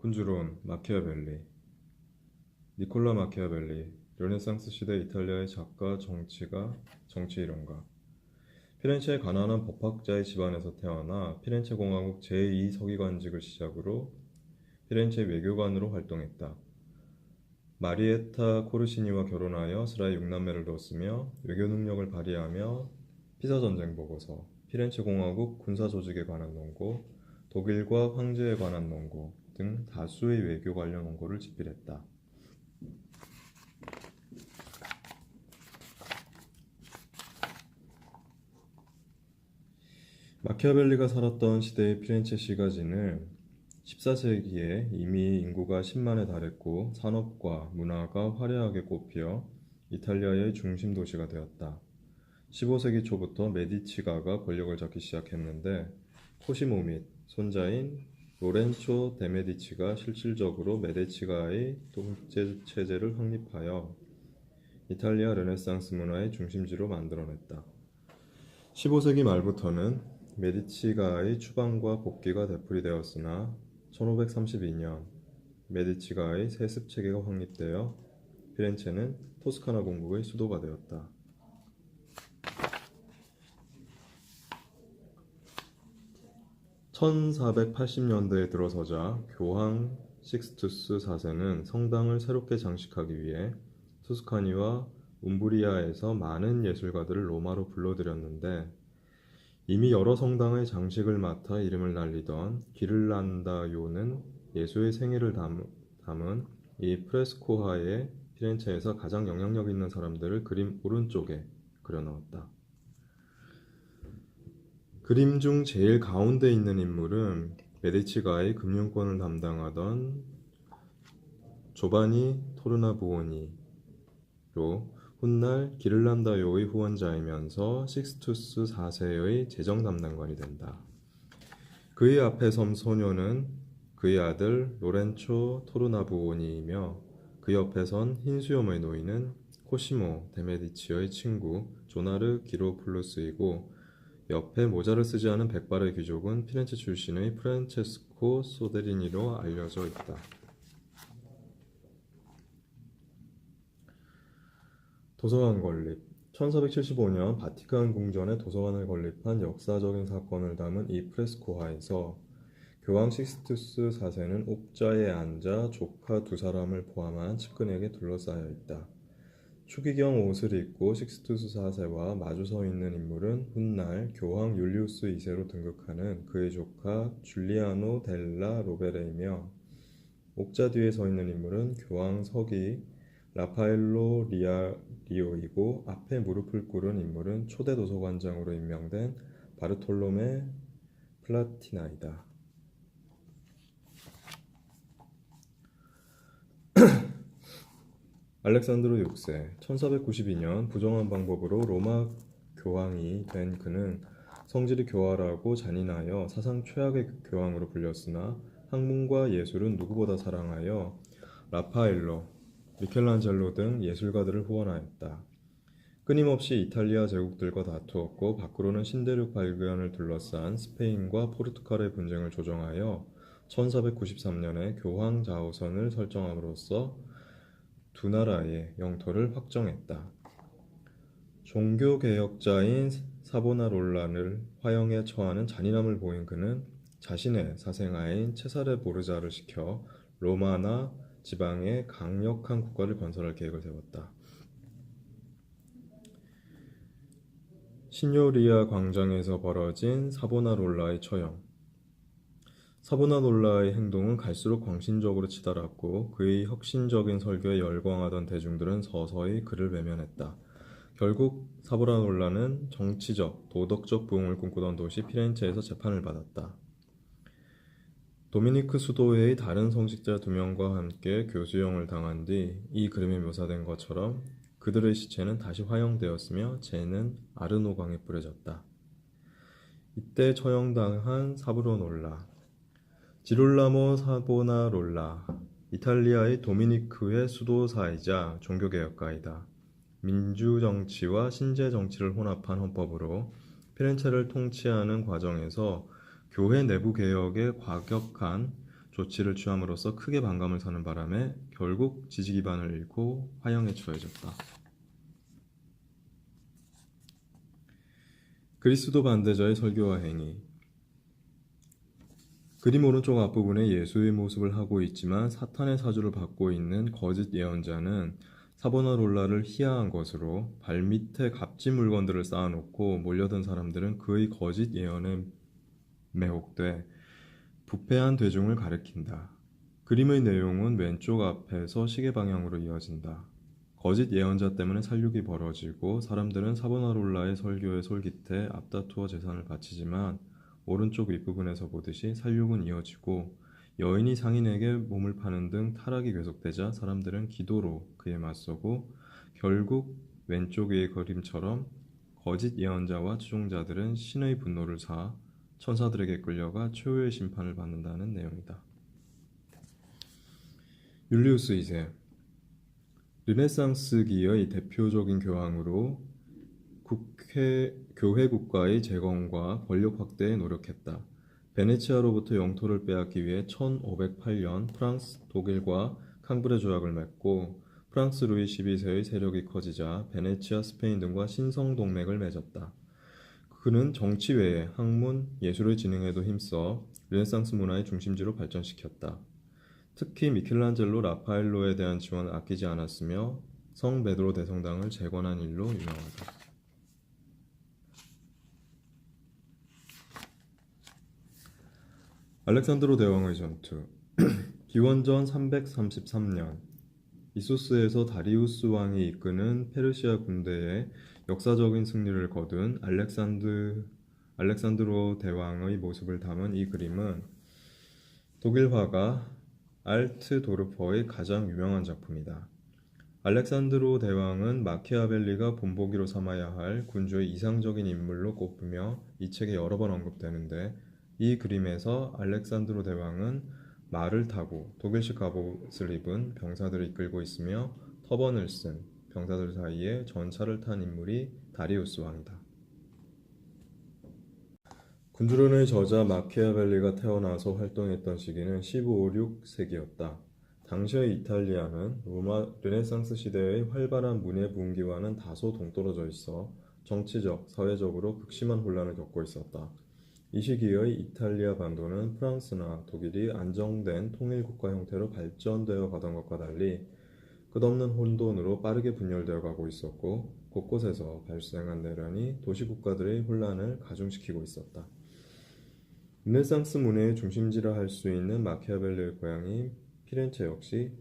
군주론, 마키아벨리. 니콜라 마키아벨리, 르네상스 시대 이탈리아의 작가, 정치 이론가. 피렌체의 가난한 법학자의 집안에서 태어나 피렌체 공화국 제2 서기관직을 시작으로 피렌체 외교관으로 활동했다. 마리에타 코르시니와 결혼하여 스라의 6남매를 뒀으며 외교 능력을 발휘하며 피사 전쟁 보고서, 피렌체 공화국 군사 조직에 관한 논고, 독일과 황제에 관한 논고 등 다수의 외교 관련 원고를 집필했다. 마키아벨리가 살았던 시대의 피렌체 시가지는 14세기에 이미 인구가 10만에 달했고 산업과 문화가 화려하게 꽃피어 이탈리아의 중심 도시가 되었다. 15세기 초부터 메디치가가 권력을 잡기 시작했는데 코시모 및 손자인 로렌초 데 메디치가 실질적으로 메디치가의 통제 체제를 확립하여 이탈리아 르네상스 문화의 중심지로 만들어냈다. 15세기 말부터는 메디치가의 추방과 복귀가 되풀이되었으나 1532년 메디치가의 세습 체계가 확립되어 피렌체는 토스카나 공국의 수도가 되었다. 1480년대에 들어서자 교황 식스투스 4세는 성당을 새롭게 장식하기 위해 토스카니와 움브리아에서 많은 예술가들을 로마로 불러들였는데 이미 여러 성당의 장식을 맡아 이름을 날리던 기를란다요는 예수의 생애를 담은 이 프레스코화에 피렌체에서 가장 영향력 있는 사람들을 그림 오른쪽에 그려넣었다. 그림 중 제일 가운데 있는 인물은 메디치가의 금융권을 담당하던 조바니 토르나부오니로 훗날 기를란다요의 후원자이면서 식스투스 4세의 재정 담당관이 된다. 그의 앞에 선 소녀는 그의 아들 로렌초 토르나부오니이며 그 옆에 선 흰 수염의 노인은 코시모 데 메디치의 친구 조나르 기로플루스이고 옆에 모자를 쓰지 않은 백발의 귀족은 피렌체 출신의 프란체스코 소데리니로 알려져 있다. 도서관 건립. 1475년 바티칸 궁전에 도서관을 건립한 역사적인 사건을 담은 이 프레스코화에서 교황 식스투스 4세는 옥자에 앉아 조카 두 사람을 포함한 측근에게 둘러싸여 있다. 추기경 옷을 입고 식스투스 4세와 마주 서 있는 인물은 훗날 교황 율리우스 2세로 등극하는 그의 조카 줄리아노 델라 로베레이며 옥자 뒤에 서 있는 인물은 교황 서기 라파엘로 리오이고 앞에 무릎을 꿇은 인물은 초대 도서관장으로 임명된 바르톨로메 플라티나이다. 알렉산드로 6세, 1492년 부정한 방법으로 로마 교황이 된 그는 성질이 교활하고 잔인하여 사상 최악의 교황으로 불렸으나 학문과 예술은 누구보다 사랑하여 라파엘로, 미켈란젤로 등 예술가들을 후원하였다. 끊임없이 이탈리아 제국들과 다투었고 밖으로는 신대륙 발견을 둘러싼 스페인과 포르투갈의 분쟁을 조정하여 1493년에 교황 자우선을 설정함으로써 두 나라의 영토를 확정했다. 종교개혁자인 사보나롤라를 화형에 처하는 잔인함을 보인 그는 자신의 사생아인 체사레 보르자를 시켜 로마나 지방에 강력한 국가를 건설할 계획을 세웠다. 시뇨리아 광장에서 벌어진 사보나롤라의 처형. 사보나롤라의 행동은 갈수록 광신적으로 치달았고 그의 혁신적인 설교에 열광하던 대중들은 서서히 그를 외면했다. 결국 사보나롤라는 정치적, 도덕적 부흥을 꿈꾸던 도시 피렌체에서 재판을 받았다. 도미니크 수도회의 다른 성직자 2명과 함께 교수형을 당한 뒤 이 그림에 묘사된 것처럼 그들의 시체는 다시 화형되었으며 재는 아르노강에 뿌려졌다. 이때 처형당한 사브로놀라, 지롤라모 사보나롤라, 이탈리아의 도미니크의 수도사이자 종교개혁가이다. 민주정치와 신제정치를 혼합한 헌법으로 피렌체를 통치하는 과정에서 교회 내부 개혁에 과격한 조치를 취함으로써 크게 반감을 사는 바람에 결국 지지 기반을 잃고 화형에 처해졌다. 그리스도 반대자의 설교와 행위. 그림 오른쪽 앞부분에 예수의 모습을 하고 있지만 사탄의 사주를 받고 있는 거짓 예언자는 사보나롤라를 희화한 것으로 발밑에 값진 물건들을 쌓아놓고 몰려든 사람들은 그의 거짓 예언에 매혹돼 부패한 대중을 가리킨다. 그림의 내용은 왼쪽 앞에서 시계 방향으로 이어진다. 거짓 예언자 때문에 살육이 벌어지고 사람들은 사보나롤라의 설교에 솔깃해 앞다투어 재산을 바치지만 오른쪽 윗부분에서 보듯이 살육은 이어지고 여인이 상인에게 몸을 파는 등 타락이 계속되자 사람들은 기도로 그에 맞서고 결국 왼쪽 위의 그림처럼 거짓 예언자와 추종자들은 신의 분노를 사 천사들에게 끌려가 최후의 심판을 받는다는 내용이다. 율리우스 2세 르네상스기의 대표적인 교황으로 교회 국가의 재건과 권력 확대에 노력했다. 베네치아로부터 영토를 빼앗기 위해 1508년 프랑스, 독일과 캉브레 조약을 맺고 프랑스 루이 12세의 세력이 커지자 베네치아, 스페인 등과 신성 동맹을 맺었다. 그는 정치 외에 학문, 예술의 진흥에도 힘써 르네상스 문화의 중심지로 발전시켰다. 특히 미켈란젤로, 라파엘로에 대한 지원을 아끼지 않았으며 성 베드로 대성당을 재건한 일로 유명하다. 알렉산드로 대왕의 전투. 기원전 333년 이소스에서 다리우스 왕이 이끄는 페르시아 군대에 역사적인 승리를 거둔 알렉산드로 대왕의 모습을 담은 이 그림은 독일 화가 알트도르퍼의 가장 유명한 작품이다. 알렉산드로 대왕은 마키아벨리가 본보기로 삼아야 할 군주의 이상적인 인물로 꼽으며 이 책에 여러 번 언급되는데 이 그림에서 알렉산드로 대왕은 말을 타고 독일식 갑옷을 입은 병사들을 이끌고 있으며 터번을 쓴 병사들 사이에 전차를 탄 인물이 다리우스 왕이다. 군주론의 저자 마키아벨리가 태어나서 활동했던 시기는 15-16세기였다. 당시의 이탈리아는 로마 르네상스 시대의 활발한 문예 분기와는 다소 동떨어져 있어 정치적, 사회적으로 극심한 혼란을 겪고 있었다. 이 시기의 이탈리아 반도는 프랑스나 독일이 안정된 통일국가 형태로 발전되어 가던 것과 달리 끝없는 혼돈으로 빠르게 분열되어 가고 있었고 곳곳에서 발생한 내란이 도시국가들의 혼란을 가중시키고 있었다. 르네상스 문예의 중심지라 할 수 있는 마키아벨리의 고향인 피렌체 역시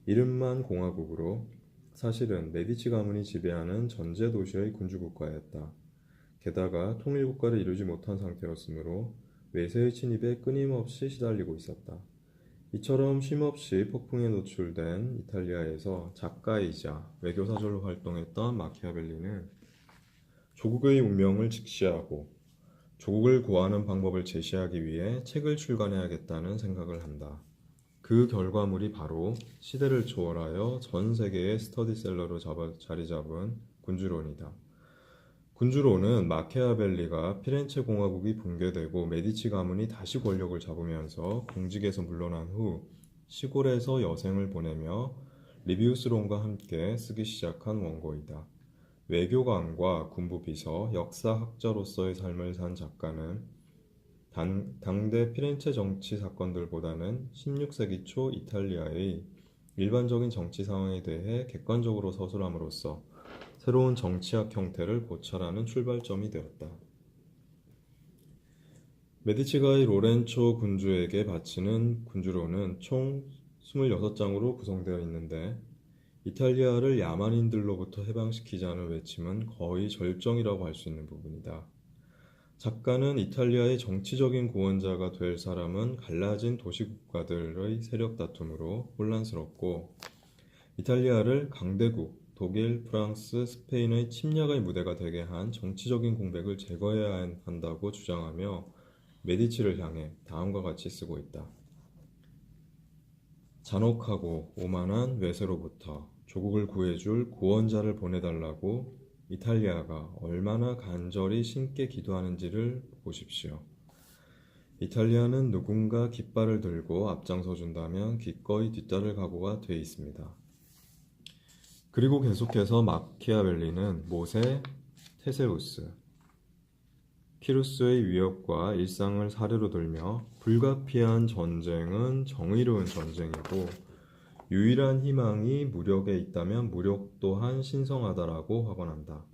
이름만 공화국으로 사실은 메디치 가문이 지배하는 전제 도시의 군주국가였다. 게다가 통일국가를 이루지 못한 상태였으므로 외세의 침입에 끊임없이 시달리고 있었다. 이처럼 쉼없이 폭풍에 노출된 이탈리아에서 작가이자 외교사절로 활동했던 마키아벨리는 조국의 운명을 직시하고 조국을 구하는 방법을 제시하기 위해 책을 출간해야겠다는 생각을 한다. 그 결과물이 바로 시대를 초월하여 전 세계의 스터디셀러로 자리 잡은 군주론이다. 군주론은 마키아벨리가 피렌체 공화국이 붕괴되고 메디치 가문이 다시 권력을 잡으면서 공직에서 물러난 후 시골에서 여생을 보내며 리비우스론과 함께 쓰기 시작한 원고이다. 외교관과 군부비서, 역사학자로서의 삶을 산 작가는 당대 피렌체 정치 사건들보다는 16세기 초 이탈리아의 일반적인 정치 상황에 대해 객관적으로 서술함으로써 새로운 정치학 형태를 고찰하는 출발점이 되었다. 메디치가의 로렌초 군주에게 바치는 군주론은 총 26장으로 구성되어 있는데 이탈리아를 야만인들로부터 해방시키자는 외침은 거의 절정이라고 할 수 있는 부분이다. 작가는 이탈리아의 정치적인 구원자가 될 사람은 갈라진 도시국가들의 세력 다툼으로 혼란스럽고 이탈리아를 강대국, 독일, 프랑스, 스페인의 침략의 무대가 되게 한 정치적인 공백을 제거해야 한다고 주장하며 메디치를 향해 다음과 같이 쓰고 있다. 잔혹하고 오만한 외세로부터 조국을 구해줄 구원자를 보내달라고 이탈리아가 얼마나 간절히 신께 기도하는지를 보십시오. 이탈리아는 누군가 깃발을 들고 앞장서 준다면 기꺼이 뒤따를 각오가 돼 있습니다. 그리고 계속해서 마키아벨리는 모세, 테세우스, 키루스의 위협과 일상을 사례로 들며 불가피한 전쟁은 정의로운 전쟁이고 유일한 희망이 무력에 있다면 무력 또한 신성하다라고 확언한다.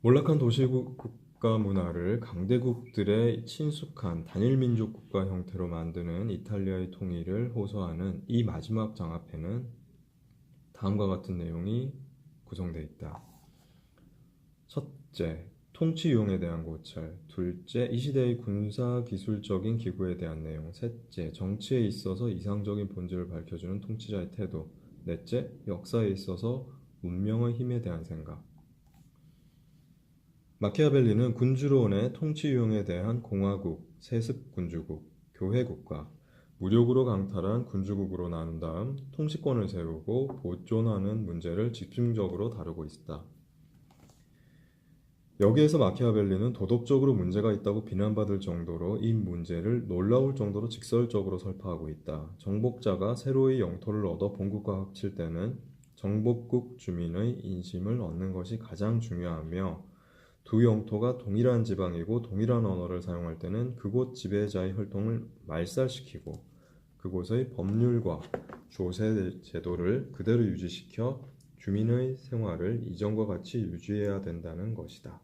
몰락한 도시국가 문화를 강대국들의 친숙한 단일민족 국가 형태로 만드는 이탈리아의 통일을 호소하는 이 마지막 장합회는 다음과 같은 내용이 구성되어 있다. 첫째, 통치 유형에 대한 고찰. 둘째, 이 시대의 군사기술적인 기구에 대한 내용. 셋째, 정치에 있어서 이상적인 본질을 밝혀주는 통치자의 태도. 넷째, 역사에 있어서 문명의 힘에 대한 생각. 마키아벨리는 군주론의 통치 유형에 대한 공화국, 세습 군주국, 교회국가, 무력으로 강탈한 군주국으로 나눈 다음 통치권을 세우고 보존하는 문제를 집중적으로 다루고 있다. 여기에서 마키아벨리는 도덕적으로 문제가 있다고 비난받을 정도로 이 문제를 놀라울 정도로 직설적으로 설파하고 있다. 정복자가 새로이 영토를 얻어 본국과 합칠 때는 정복국 주민의 인심을 얻는 것이 가장 중요하며 두 영토가 동일한 지방이고 동일한 언어를 사용할 때는 그곳 지배자의 혈통을 말살시키고 그곳의 법률과 조세 제도를 그대로 유지시켜 주민의 생활을 이전과 같이 유지해야 된다는 것이다.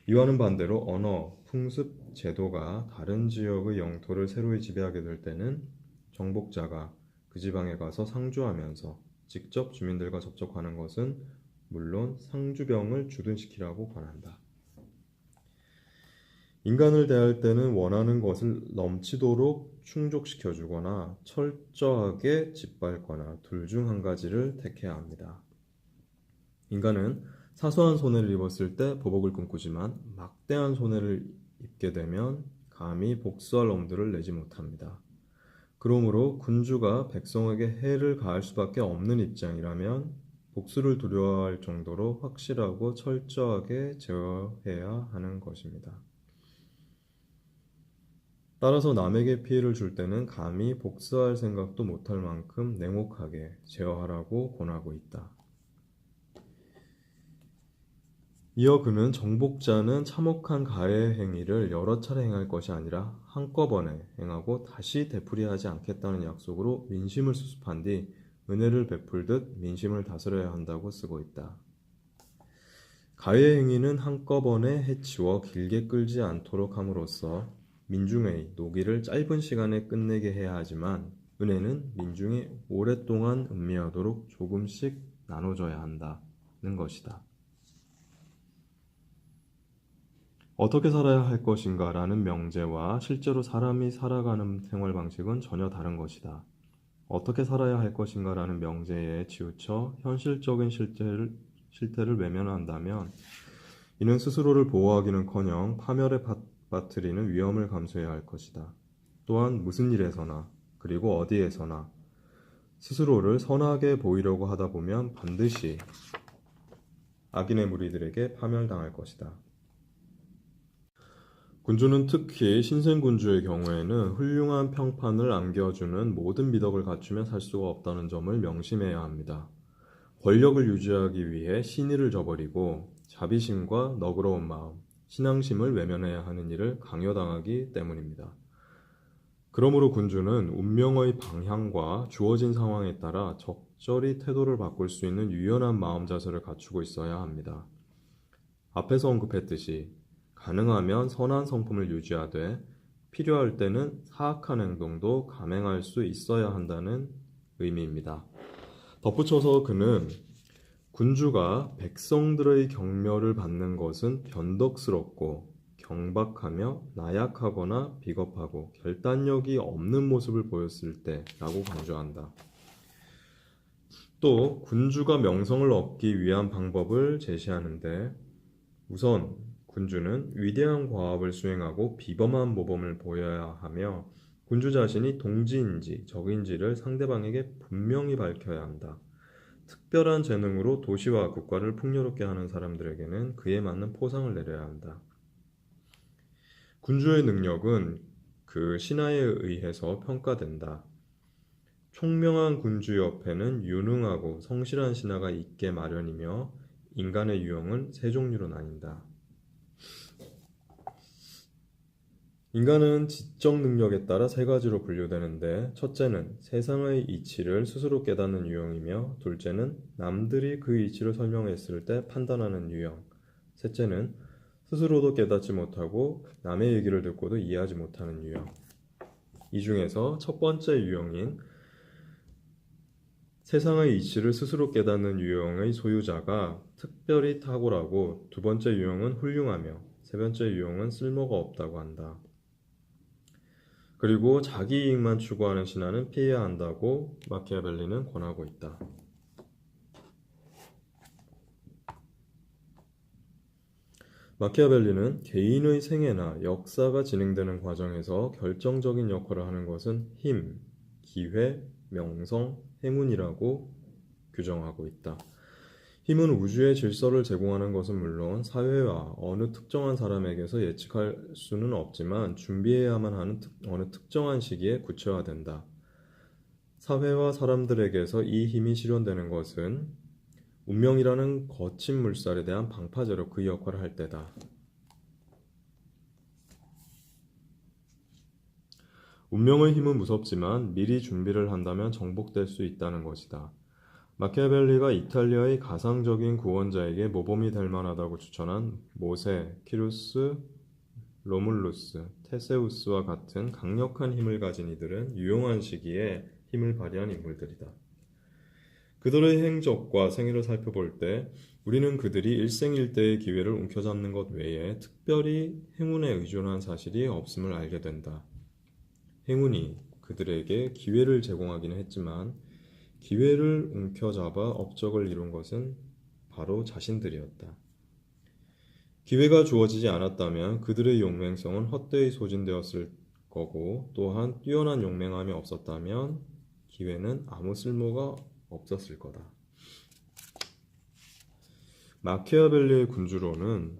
이와는 반대로 언어, 풍습, 제도가 다른 지역의 영토를 새로이 지배하게 될 때는 정복자가 그 지방에 가서 상주하면서 직접 주민들과 접촉하는 것은 물론 상주병을 주둔시키라고 권한다. 인간을 대할 때는 원하는 것을 넘치도록 충족시켜주거나 철저하게 짓밟거나 둘 중 한 가지를 택해야 합니다. 인간은 사소한 손해를 입었을 때 보복을 꿈꾸지만 막대한 손해를 입게 되면 감히 복수할 엄두를 내지 못합니다. 그러므로 군주가 백성에게 해를 가할 수밖에 없는 입장이라면 복수를 두려워할 정도로 확실하고 철저하게 제어해야 하는 것입니다. 따라서 남에게 피해를 줄 때는 감히 복수할 생각도 못할 만큼 냉혹하게 제어하라고 권하고 있다. 이어 그는 정복자는 참혹한 가해 행위를 여러 차례 행할 것이 아니라 한꺼번에 행하고 다시 되풀이하지 않겠다는 약속으로 민심을 수습한 뒤 은혜를 베풀듯 민심을 다스려야 한다고 쓰고 있다. 가해 행위는 한꺼번에 해치워 길게 끌지 않도록 함으로써 민중의 노기를 짧은 시간에 끝내게 해야 하지만 은혜는 민중이 오랫동안 음미하도록 조금씩 나눠줘야 한다는 것이다. 어떻게 살아야 할 것인가 라는 명제와 실제로 사람이 살아가는 생활 방식은 전혀 다른 것이다. 어떻게 살아야 할 것인가 라는 명제에 치우쳐 현실적인 실태를 외면한다면 이는 스스로를 보호하기는커녕 파멸에 빠뜨리는 위험을 감수해야 할 것이다. 또한 무슨 일에서나 그리고 어디에서나 스스로를 선하게 보이려고 하다 보면 반드시 악인의 무리들에게 파멸당할 것이다. 군주는 특히 신생군주의 경우에는 훌륭한 평판을 안겨주는 모든 미덕을 갖추며 살 수가 없다는 점을 명심해야 합니다. 권력을 유지하기 위해 신의를 저버리고 자비심과 너그러운 마음, 신앙심을 외면해야 하는 일을 강요당하기 때문입니다. 그러므로 군주는 운명의 방향과 주어진 상황에 따라 적절히 태도를 바꿀 수 있는 유연한 마음 자세를 갖추고 있어야 합니다. 앞에서 언급했듯이 가능하면 선한 성품을 유지하되 필요할 때는 사악한 행동도 감행할 수 있어야 한다는 의미입니다. 덧붙여서 그는 군주가 백성들의 격려를 받는 것은 변덕스럽고 경박하며 나약하거나 비겁하고 결단력이 없는 모습을 보였을 때라고 강조한다. 또 군주가 명성을 얻기 위한 방법을 제시하는데 우선 군주는 위대한 과업을 수행하고 비범한 모범을 보여야 하며 군주 자신이 동지인지 적인지를 상대방에게 분명히 밝혀야 한다. 특별한 재능으로 도시와 국가를 풍요롭게 하는 사람들에게는 그에 맞는 포상을 내려야 한다. 군주의 능력은 그 신하에 의해서 평가된다. 총명한 군주 옆에는 유능하고 성실한 신하가 있게 마련이며 인간의 유형은 세 종류로 나뉜다. 인간은 지적 능력에 따라 세 가지로 분류되는데, 첫째는 세상의 이치를 스스로 깨닫는 유형이며, 둘째는 남들이 그 이치를 설명했을 때 판단하는 유형, 셋째는 스스로도 깨닫지 못하고 남의 얘기를 듣고도 이해하지 못하는 유형. 이 중에서 첫 번째 유형인 세상의 이치를 스스로 깨닫는 유형의 소유자가 특별히 탁월하고, 두 번째 유형은 훌륭하며 세 번째 유형은 쓸모가 없다고 한다. 그리고 자기 이익만 추구하는 신하는 피해야 한다고 마키아벨리는 권하고 있다. 마키아벨리는 개인의 생애나 역사가 진행되는 과정에서 결정적인 역할을 하는 것은 힘, 기회, 명성, 행운이라고 규정하고 있다. 힘은 우주의 질서를 제공하는 것은 물론 사회와 어느 특정한 사람에게서 예측할 수는 없지만 준비해야만 하는 어느 특정한 시기에 구체화된다. 사회와 사람들에게서 이 힘이 실현되는 것은 운명이라는 거친 물살에 대한 방파제로 그 역할을 할 때다. 운명의 힘은 무섭지만 미리 준비를 한다면 정복될 수 있다는 것이다. 마키아벨리가 이탈리아의 가상적인 구원자에게 모범이 될 만하다고 추천한 모세, 키루스, 로물루스, 테세우스와 같은 강력한 힘을 가진 이들은 유용한 시기에 힘을 발휘한 인물들이다. 그들의 행적과 생애를 살펴볼 때 우리는 그들이 일생일대의 기회를 움켜잡는 것 외에 특별히 행운에 의존한 사실이 없음을 알게 된다. 행운이 그들에게 기회를 제공하기는 했지만 기회를 움켜잡아 업적을 이룬 것은 바로 자신들이었다. 기회가 주어지지 않았다면 그들의 용맹성은 헛되이 소진되었을 거고, 또한 뛰어난 용맹함이 없었다면 기회는 아무 쓸모가 없었을 거다. 마키아벨리의 군주론은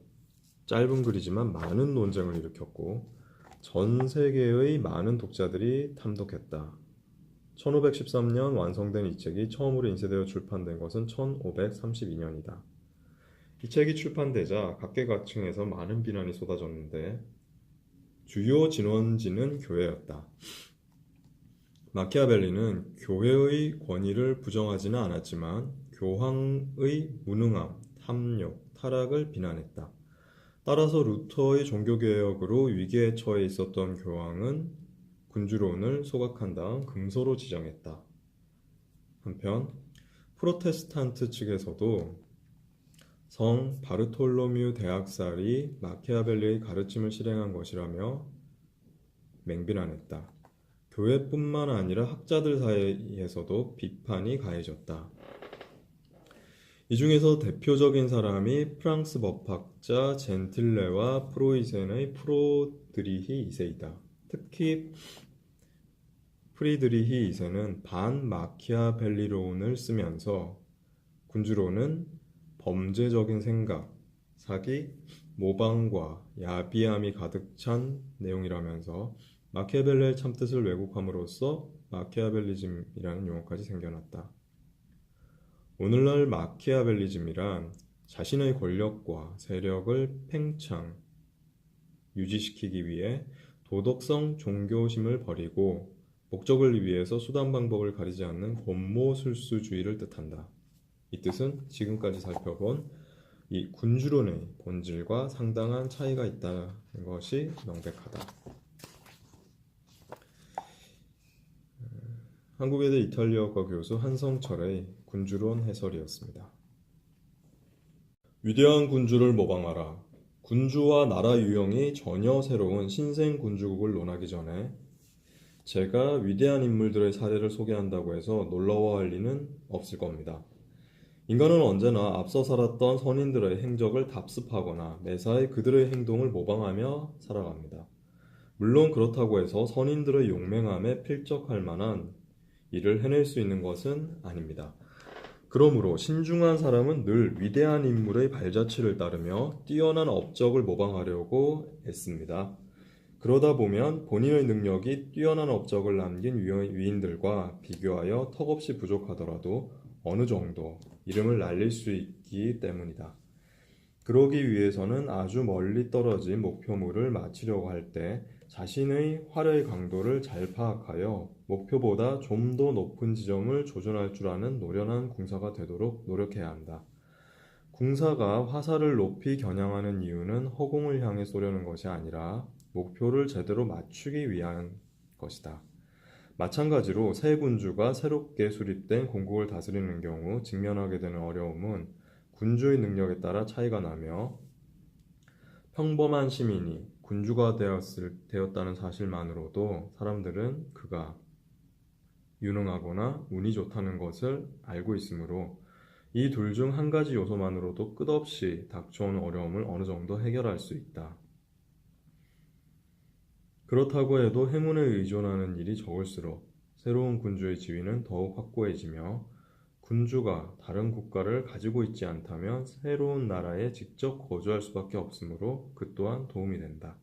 짧은 글이지만 많은 논쟁을 일으켰고 전 세계의 많은 독자들이 탐독했다. 1513년 완성된 이 책이 처음으로 인쇄되어 출판된 것은 1532년이다. 이 책이 출판되자 각계각층에서 많은 비난이 쏟아졌는데 주요 진원지는 교회였다. 마키아벨리는 교회의 권위를 부정하지는 않았지만 교황의 무능함, 탐욕, 타락을 비난했다. 따라서 루터의 종교개혁으로 위기에 처해 있었던 교황은 군주론을 소각한 다음 금소로 지정했다. 한편 프로테스탄트 측에서도 성 바르톨로뮤 대학살이 마키아벨리의 가르침을 실행한 것이라며 맹비난했다. 교회뿐만 아니라 학자들 사이에서도 비판이 가해졌다. 이 중에서 대표적인 사람이 프랑스 법학자 젠틸레와 프로이센의 프로드리히 2세이다. 특히 프리드리히 2세는 반마키아벨리론을 쓰면서 군주론은 범죄적인 생각, 사기, 모방과 야비함이 가득 찬 내용이라면서 마키아벨리의 참뜻을 왜곡함으로써 마키아벨리즘이라는 용어까지 생겨났다. 오늘날 마키아벨리즘이란 자신의 권력과 세력을 팽창, 유지시키기 위해 도덕성 종교심을 버리고 목적을 위해서 수단 방법을 가리지 않는 권모술수주의를 뜻한다. 이 뜻은 지금까지 살펴본 이 군주론의 본질과 상당한 차이가 있다는 것이 명백하다. 한국외대 이탈리아어과 교수 한성철의 군주론 해설이었습니다. 위대한 군주를 모방하라. 군주와 나라 유형이 전혀 새로운 신생 군주국을 논하기 전에 제가 위대한 인물들의 사례를 소개한다고 해서 놀라워할 리는 없을 겁니다. 인간은 언제나 앞서 살았던 선인들의 행적을 답습하거나 매사에 그들의 행동을 모방하며 살아갑니다. 물론 그렇다고 해서 선인들의 용맹함에 필적할 만한 일을 해낼 수 있는 것은 아닙니다. 그러므로 신중한 사람은 늘 위대한 인물의 발자취를 따르며 뛰어난 업적을 모방하려고 애씁니다. 그러다 보면 본인의 능력이 뛰어난 업적을 남긴 위인들과 비교하여 턱없이 부족하더라도 어느 정도 이름을 날릴 수 있기 때문이다. 그러기 위해서는 아주 멀리 떨어진 목표물을 맞추려고 할 때 자신의 활의 강도를 잘 파악하여 목표보다 좀 더 높은 지점을 조준할 줄 아는 노련한 궁사가 되도록 노력해야 한다. 궁사가 화살을 높이 겨냥하는 이유는 허공을 향해 쏘려는 것이 아니라 목표를 제대로 맞추기 위한 것이다. 마찬가지로 새 군주가 새롭게 수립된 공국을 다스리는 경우 직면하게 되는 어려움은 군주의 능력에 따라 차이가 나며 평범한 시민이 군주가 되었다는 사실만으로도 사람들은 그가 유능하거나 운이 좋다는 것을 알고 있으므로 이 둘 중 한 가지 요소만으로도 끝없이 닥쳐오는 어려움을 어느 정도 해결할 수 있다. 그렇다고 해도 행운에 의존하는 일이 적을수록 새로운 군주의 지위는 더욱 확고해지며 군주가 다른 국가를 가지고 있지 않다면 새로운 나라에 직접 거주할 수밖에 없으므로 그 또한 도움이 된다.